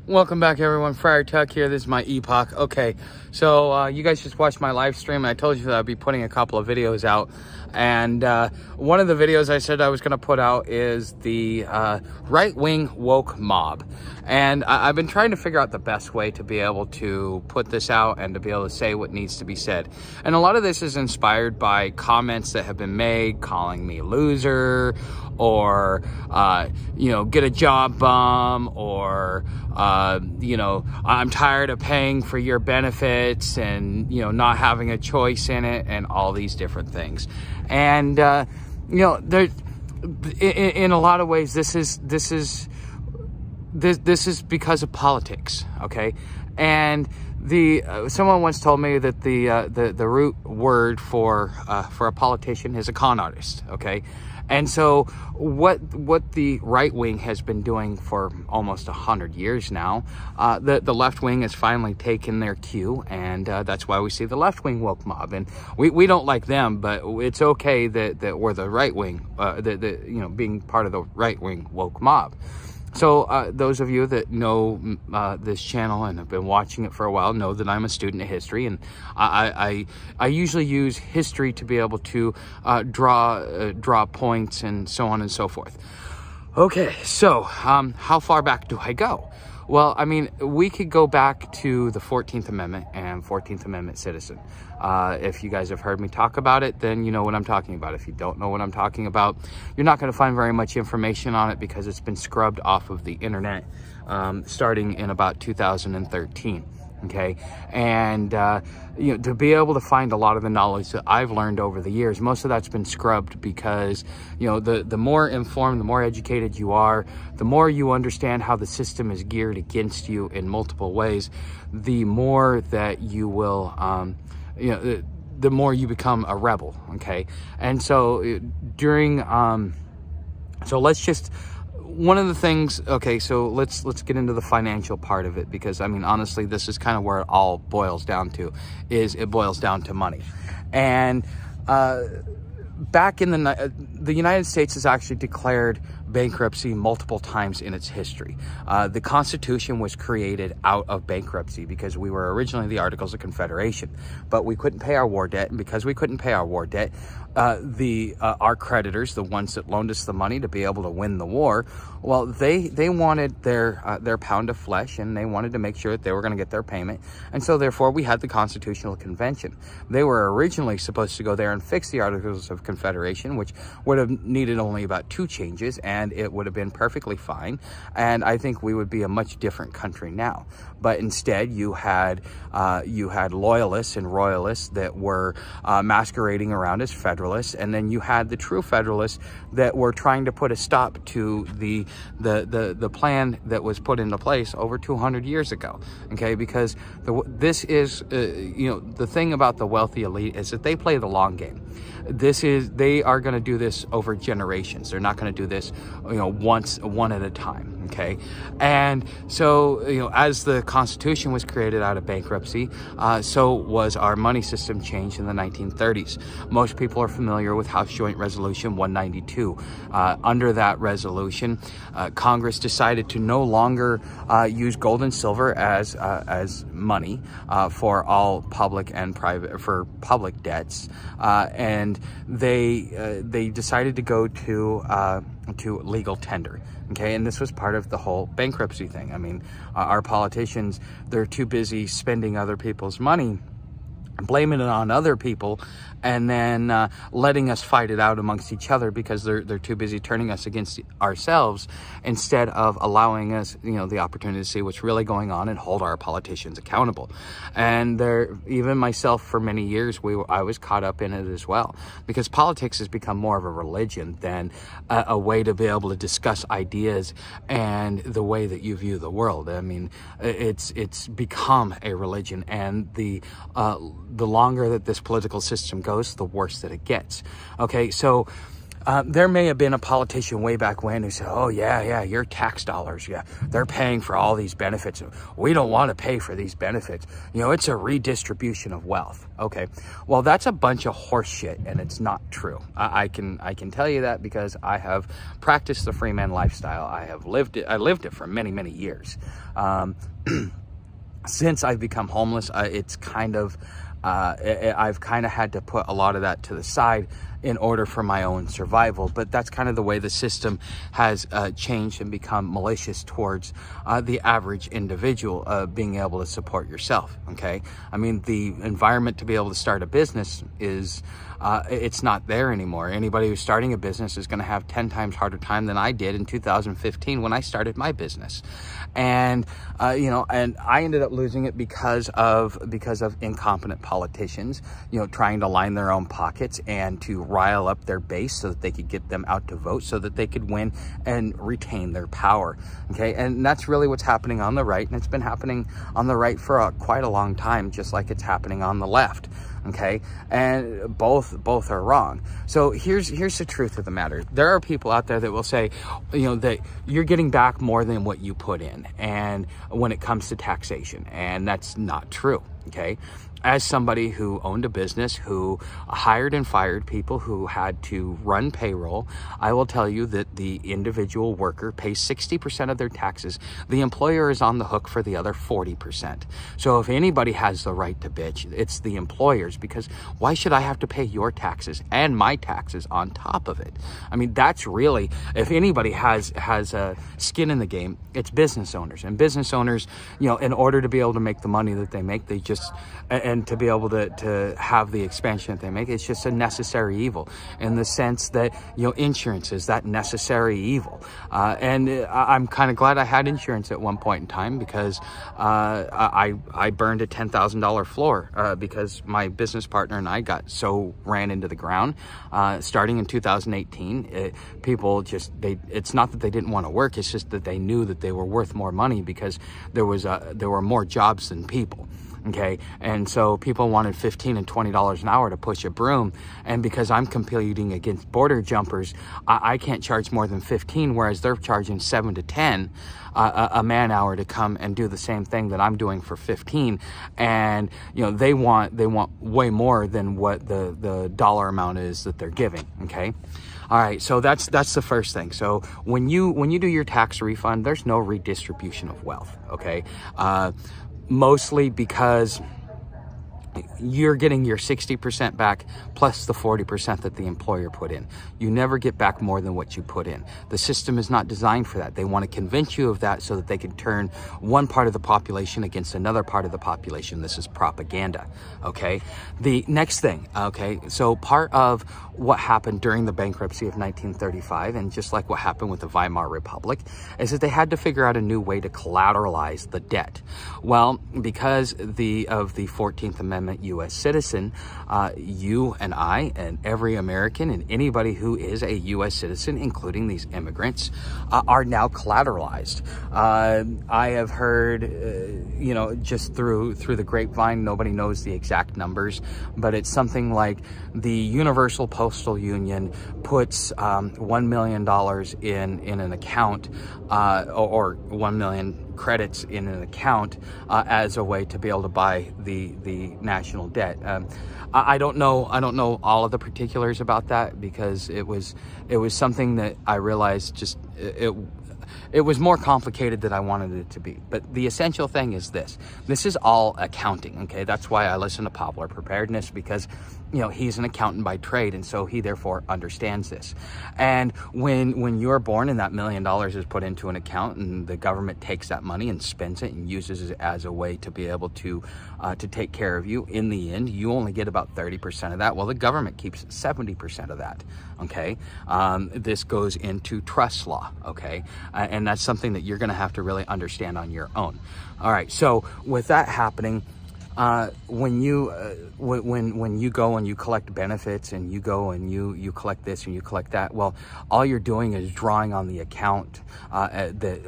Welcome back, everyone. Friar Tuck here. This is my epoch. Okay, so you guys just watched my live stream. I told you that I'd be putting a couple of videos out, and one of the videos I said I was going to put out is the right-wing woke mob. And I've been trying to figure out the best way to be able to put this out and to be able to say what needs to be said. And a lot of this is inspired by comments that have been made calling me loser, or get a job bum, or I'm tired of paying for your benefits, and not having a choice in it, and all these different things. And there, in a lot of ways, this is because of politics. Okay. And someone once told me that the root word for a politician is a con artist. Okay. And so what the right wing has been doing for almost 100 years now, the left wing has finally taken their cue, and that's why we see the left wing woke mob. And we don't like them, but it's okay that we're the right wing, being part of the right wing woke mob. So those of you that know this channel and have been watching it for a while know that I'm a student of history, and I usually use history to be able to draw points and so on and so forth. Okay, so how far back do I go? Well, I mean, we could go back to the 14th Amendment and 14th Amendment citizen. If you guys have heard me talk about it, then you know what I'm talking about. If you don't know what I'm talking about, you're not going to find very much information on it because it's been scrubbed off of the internet starting in about 2013. Okay, and to be able to find a lot of the knowledge that I've learned over the years, most of that's been scrubbed because the more informed, the more educated you are, the more you understand how the system is geared against you in multiple ways, the more that you will the more you become a rebel. Okay, and so one of the things, okay, so let's get into the financial part of it, because I mean, honestly, this is kind of where it all boils down to, is it boils down to money. And back in the United States has actually declared bankruptcy multiple times in its history. The Constitution was created out of bankruptcy because we were originally the Articles of Confederation, but we couldn't pay our war debt, and because we couldn't pay our war debt, our creditors, the ones that loaned us the money to be able to win the war, well, they wanted their pound of flesh, and they wanted to make sure that they were going to get their payment. And so therefore we had the Constitutional Convention. They were originally supposed to go there and fix the Articles of Confederation, which would have needed only about 2 changes, and it would have been perfectly fine. And I think we would be a much different country now. But instead you had loyalists and royalists that were masquerading around as Federalists, and then you had the true Federalists that were trying to put a stop to the plan that was put into place over 200 years ago. Okay, because this is the thing about the wealthy elite is that they play the long game. They are going to do this over generations. They're not going to do this one at a time. Okay, and so as the Constitution was created out of bankruptcy, so was our money system changed in the 1930s. Most people are familiar with House Joint Resolution 192. Under that resolution, Congress decided to no longer use gold and silver as money for all public and private, for public debts, and they decided to go to legal tender. Okay, and this was part of the whole bankruptcy thing. I mean, our politicians, they're too busy spending other people's money, blaming it on other people, and then letting us fight it out amongst each other because they're too busy turning us against ourselves, instead of allowing us the opportunity to see what's really going on and hold our politicians accountable. And even myself, for many years, I was caught up in it as well, because politics has become more of a religion than a way to be able to discuss ideas and the way that you view the world. I mean, it's become a religion, and the longer that this political system goes, the worse that it gets. Okay, so There may have been a politician way back when who said, oh, yeah, your tax dollars, yeah, they're paying for all these benefits. We don't want to pay for these benefits. You know, it's a redistribution of wealth. Okay, well, that's a bunch of horse shit, and it's not true. I can tell you that because I have practiced the free man lifestyle. I lived it for many, many years. Since I've become homeless, it's kind of, I've kind of had to put a lot of that to the side in order for my own survival. But that's kind of the way the system has changed and become malicious towards the average individual being able to support yourself, okay? I mean, the environment to be able to start a business is, it's not there anymore. Anybody who's starting a business is going to have 10 times harder time than I did in 2015 when I started my business. And, you know, and I ended up losing it because of incompetent politicians, you know, trying to line their own pockets and to rile up their base so that they could get them out to vote so that they could win and retain their power. Okay. And that's really what's happening on the right. And it's been happening on the right for quite a long time, just like it's happening on the left. Okay. And both are wrong. So here's the truth of the matter. There are people out there that will say, you know, that you're getting back more than what you put in. And when it comes to taxation, and that's not true. Okay. As somebody who owned a business, who hired and fired people, who had to run payroll, I will tell you that the individual worker pays 60% of their taxes. The employer is on the hook for the other 40%. So if anybody has the right to bitch, it's the employers, because why should I have to pay your taxes and my taxes on top of it? I mean, that's really, if anybody has a skin in the game, it's business owners. And business owners, you know, in order to be able to make the money that they make, they just, and to be able to have the expansion that they make, it's just a necessary evil in the sense that, you know, insurance is that necessary evil. And I'm kind of glad I had insurance at one point in time, because I burned a $10,000 floor because my business partner and I ran into the ground. Starting in 2018, people just, it's not that they didn't want to work, it's just that they knew that they were worth more money because there were more jobs than people. Okay, and so people wanted $15 and $20 an hour to push a broom, and because I'm competing against border jumpers, I can't charge more than 15, whereas they're charging 7 to 10 a man hour to come and do the same thing that I'm doing for 15. And you know, they want way more than what the dollar amount is that they're giving. Okay. All right, so that's the first thing. So when you do your tax refund, there's no redistribution of wealth. Okay. Mostly because you're getting your 60% back plus the 40% that the employer put in. You never get back more than what you put in. The system is not designed for that. They want to convince you of that so that they can turn one part of the population against another part of the population. This is propaganda, okay? The next thing, okay, so part of what happened during the bankruptcy of 1935, and just like what happened with the Weimar Republic, is that they had to figure out a new way to collateralize the debt. Well, because of the 14th Amendment U.S. citizen, you and I and every American and anybody who is a U.S. citizen, including these immigrants, are now collateralized. I have heard, you know, just through the grapevine, nobody knows the exact numbers, but it's something like the Universal Postal Union puts $1 million in an account, or 1 million credits in an account as a way to be able to buy the national debt. I don't know all of the particulars about that, because it was something that I realized just it was more complicated than I wanted it to be. But the essential thing is this is all accounting. Okay, that's why I listen to Popular Preparedness, because you know, he's an accountant by trade, and so he therefore understands this. And when you're born and that $1 million is put into an account, and the government takes that money and spends it and uses it as a way to be able to take care of you, in the end, you only get about 30% of that. Well, the government keeps 70% of that. Okay, this goes into trust law. Okay, and that's something that you're going to have to really understand on your own. All right, so with that happening, when you go and you collect benefits, and you go and you collect this and you collect that, well, all you're doing is drawing on the account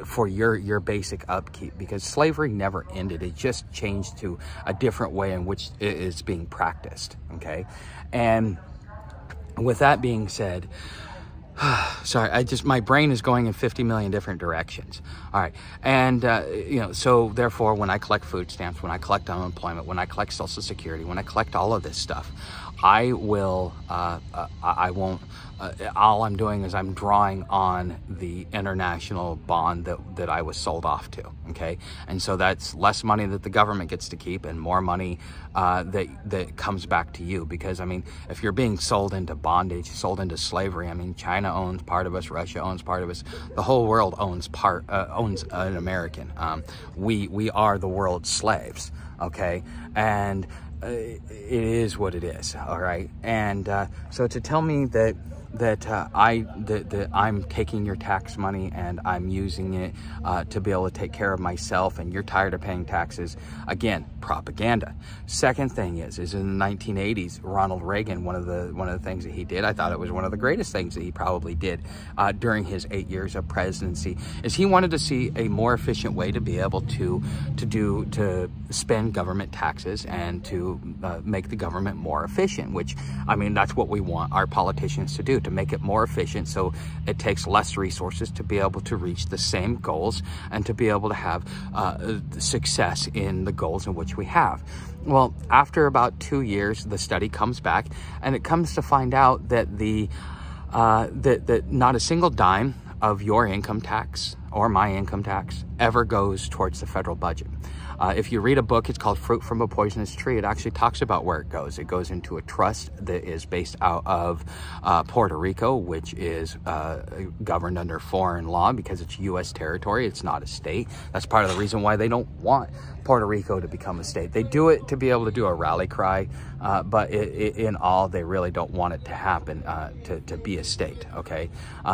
for your basic upkeep, because slavery never ended. It just changed to a different way in which it is being practiced. Okay, and with that being said, Sorry, my brain is going in 50 million different directions. All right. And, you know, so therefore, when I collect food stamps, when I collect unemployment, when I collect Social Security, when I collect all of this stuff, I won't, all I'm doing is I'm drawing on the international bond that I was sold off to, okay? And so that's less money that the government gets to keep and more money that comes back to you. Because, I mean, if you're being sold into bondage, sold into slavery, I mean, China owns part of us, Russia owns part of us, the whole world owns an American. We are the world's slaves, okay? And it is what it is, all right? And so to tell me that I'm taking your tax money and I'm using it to be able to take care of myself, and you're tired of paying taxes, again, propaganda. Second thing is in the 1980s, Ronald Reagan, one of the things that he did, I thought it was one of the greatest things that he probably did during his 8 years of presidency, is he wanted to see a more efficient way to be able to spend government taxes and to make the government more efficient, which, I mean, that's what we want our politicians to do, to make it more efficient so it takes less resources to be able to reach the same goals and to be able to have success in the goals in which we have. Well, after about 2 years, the study comes back and it comes to find out that that not a single dime of your income tax or my income tax ever goes towards the federal budget. If you read a book, it's called Fruit from a Poisonous Tree. It actually talks about where it goes. It goes into a trust that is based out of Puerto Rico, which is governed under foreign law because it's U.S. territory. It's not a state. That's part of the reason why they don't want Puerto Rico to become a state. They do it to be able to do a rally cry, but in all, they really don't want it to happen to be a state, okay?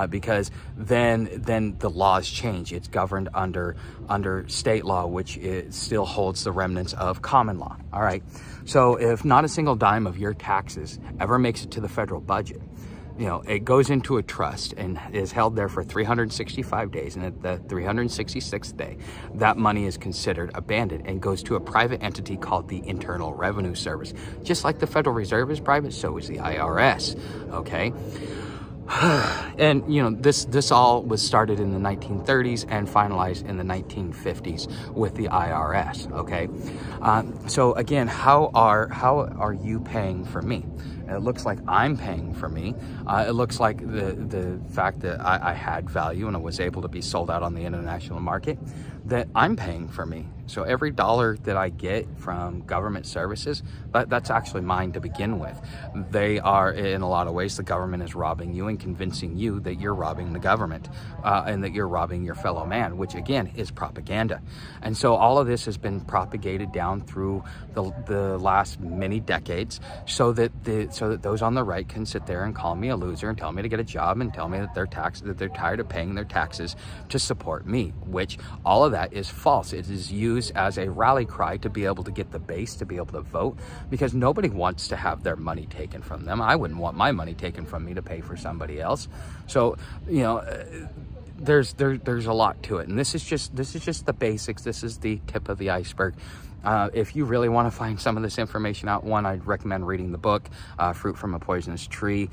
Because then the laws change. It's governed under state law, which still holds the remnants of common law, all right? So if not a single dime of your taxes ever makes it to the federal budget, you know, it goes into a trust and is held there for 365 days. And at the 366th day, that money is considered abandoned and goes to a private entity called the Internal Revenue Service. Just like the Federal Reserve is private, so is the IRS, okay? And, you know, this all was started in the 1930s and finalized in the 1950s with the IRS, okay? So again, how are you paying for me? It looks like I'm paying for me. It looks like the fact that I had value and I was able to be sold out on the international market, that I'm paying for me. So every dollar that I get from government services, that's actually mine to begin with. They are, in a lot of ways, the government is robbing you and convincing you that you're robbing the government and that you're robbing your fellow man, which again is propaganda. And so all of this has been propagated down through the last many decades so that those on the right can sit there and call me a loser and tell me to get a job and tell me that they're tired of paying their taxes to support me, which all of that is false. It is used as a rally cry to be able to get the base to be able to vote, because nobody wants to have their money taken from them. I wouldn't want my money taken from me to pay for somebody else. So, you know, there's a lot to it, and this is just the basics. This is the tip of the iceberg. If you really want to find some of this information out, one, I'd recommend reading the book, Fruit from a Poisonous Tree.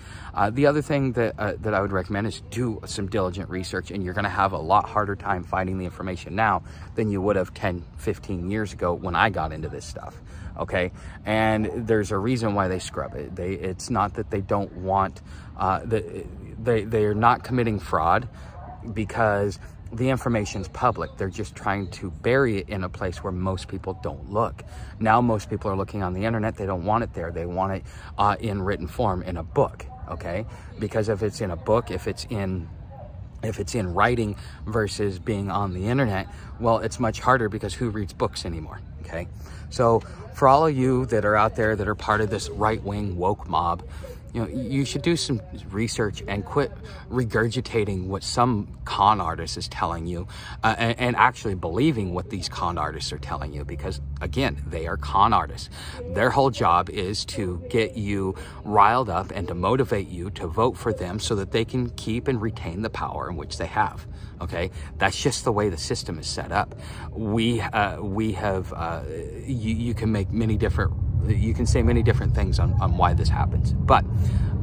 The other thing that I would recommend is do some diligent research, and you're going to have a lot harder time finding the information now than you would have 10, 15 years ago when I got into this stuff, okay? And there's a reason why they scrub it. It's not that they don't want, they're not committing fraud because the information's public. They're just trying to bury it in a place where most people don't look. Now most people are looking on the internet. They don't want it there. They want it in written form in a book, okay? Because if it's in a book, if it's in writing versus being on the internet, well, it's much harder because who reads books anymore, okay? So for all of you that are out there that are part of this right-wing woke mob, you know, you should do some research and quit regurgitating what some con artist is telling you and actually believing what these con artists are telling you, because again, they are con artists. Their whole job is to get you riled up and to motivate you to vote for them so that they can keep and retain the power in which they have. Okay, that's just the way the system is set up. You can make many different, you can say many different things on why this happens, but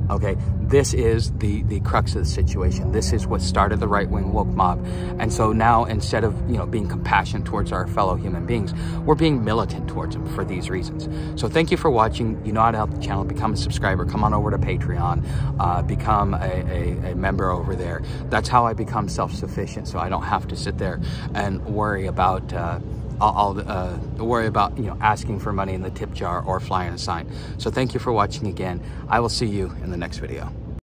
Okay, this is the crux of the situation. This is what started the right-wing woke mob. And so now, instead of, you know, being compassionate towards our fellow human beings, we're being militant towards them for these reasons. So thank you for watching. You know how to help the channel. Become a subscriber. Come on over to Patreon. Become a member over there. That's how I become self-sufficient, so I don't have to sit there and worry about you know, asking for money in the tip jar or flying a sign. So thank you for watching again. I will see you in the next video.